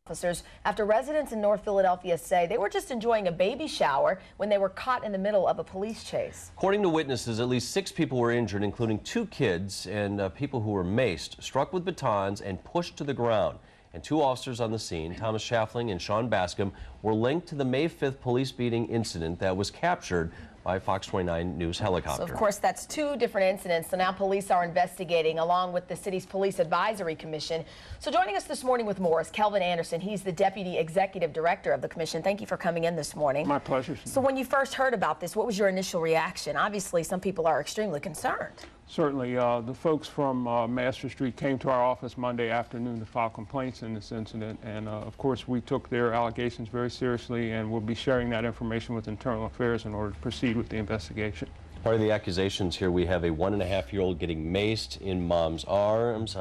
Officers after residents in North Philadelphia say they were just enjoying a baby shower when they were caught in the middle of a police chase. According to witnesses, at least 6 people were injured, including 2 kids and people who were maced, struck with batons, and pushed to the ground. And 2 officers on the scene, Thomas Schaffling and Sean Bascom, were linked to the May 5th police beating incident that was captured by Fox 29 News helicopter. So, of course, that's 2 different incidents. So now police are investigating along with the city's Police Advisory Commission. So joining us this morning with more is Kelvin Anderson. He's the Deputy Executive Director of the Commission. Thank you for coming in this morning. My pleasure. So when you first heard about this, what was your initial reaction? Obviously, some people are extremely concerned. Certainly. The folks from Master Street came to our office Monday afternoon to file complaints in this incident. And, of course, we took their allegations very seriously, and we'll be sharing that information with Internal Affairs in order to proceed with the investigation. Part of the accusations here, we have a 1.5-year-old getting maced in mom's arms,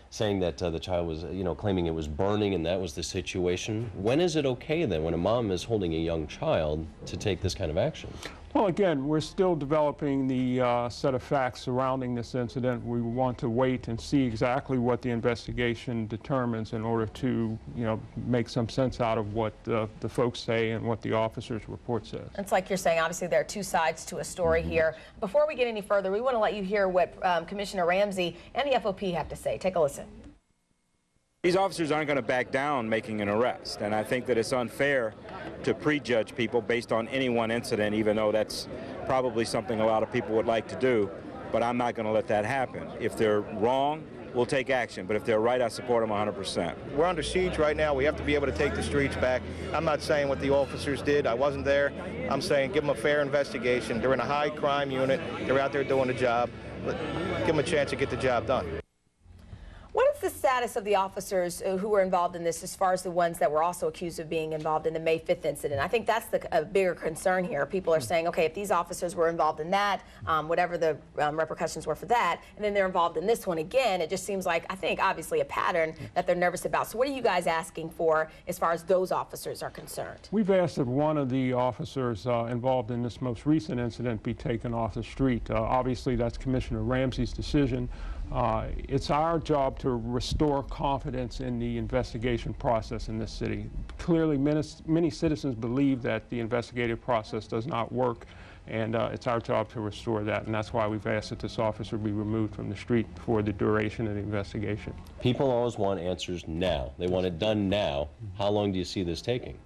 saying that the child was, claiming it was burning and that was the situation. When is it okay then, when a mom is holding a young child, to take this kind of action? Well, again, we're still developing the set of facts surrounding this incident. We want to wait and see exactly what the investigation determines in order to, make some sense out of what the folks say and what the officer's report says. It's like you're saying, obviously there are 2 sides to a story here. Before we get any further, we want to let you hear what Commissioner Ramsey and the FOP have to say. Take a listen. These officers aren't going to back down making an arrest, and I think that it's unfair to prejudge people based on any one incident, even though that's probably something a lot of people would like to do, but I'm not going to let that happen. If they're wrong, we'll take action, but if they're right, I support them 100%. We're under siege right now. We have to be able to take the streets back. I'm not saying what the officers did. I wasn't there. I'm saying give them a fair investigation. They're in a high crime unit. They're out there doing the job. Give them a chance to get the job done. What is the status of the officers who were involved in this, as far as the ones that were also accused of being involved in the May 5th incident? I think that's a bigger concern here. People are saying, okay, if these officers were involved in that, whatever the repercussions were for that, and then they're involved in this one again, it just seems like, I think, obviously a pattern that they're nervous about. So what are you guys asking for as far as those officers are concerned? We've asked that one of the officers involved in this most recent incident be taken off the street. Obviously, that's Commissioner Ramsey's decision. It's our job to restore confidence in the investigation process in this city. Clearly, many citizens believe that the investigative process does not work, and it's our job to restore that, and that's why we've asked that this officer be removed from the street for the duration of the investigation. People always want answers now. They want it done now. How long do you see this taking?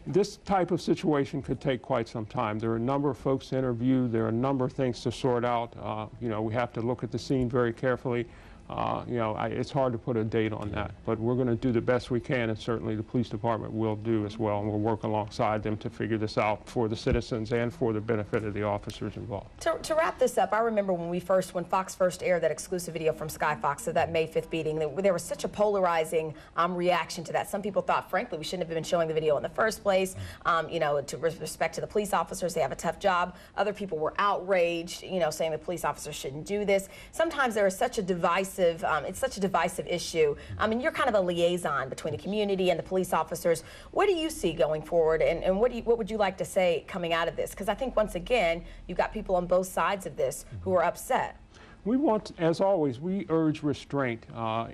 This type of situation could take quite some time. There are a number of folks to interview. There are a number of things to sort out. We have to look at the scene very carefully. It's hard to put a date on that, but we're going to do the best we can, and certainly the police department will do as well, and we'll work alongside them to figure this out for the citizens and for the benefit of the officers involved. To wrap this up, I remember when Fox first aired that exclusive video from Sky Fox of that May 5th beating, there was such a polarizing reaction to that. Some people thought, frankly, we shouldn't have been showing the video in the first place. To respect to the police officers, they have a tough job. Other people were outraged, saying the police officers shouldn't do this. Sometimes there is such a divisive it's such a divisive issue. And you're kind of a liaison between the community and the police officers. What do you see going forward, and what would you like to say coming out of this? Because I think, once again, you've got people on both sides of this who are upset. We want, as always, we urge restraint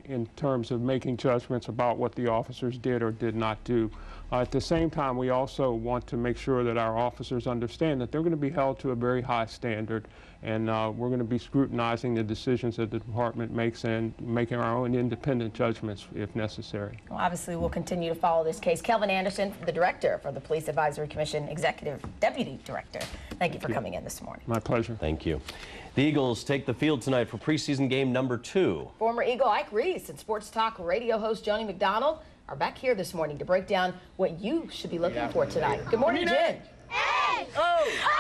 in terms of making judgments about what the officers did or did not do. At the same time, we also want to make sure that our officers understand that they're going to be held to a very high standard, and we're going to be scrutinizing the decisions that the department makes and making our own independent judgments if necessary. Well, obviously, we'll continue to follow this case. Kelvin Anderson, the Director for the Police Advisory Commission, Deputy Director. Thank you for coming in this morning. My pleasure. Thank you. The Eagles take the field tonight for preseason game number 2. Former Eagle Ike Reese and Sports Talk radio host Joni McDonald are back here this morning to break down what you should be looking for tonight. Good morning, Jen. Hey! Oh!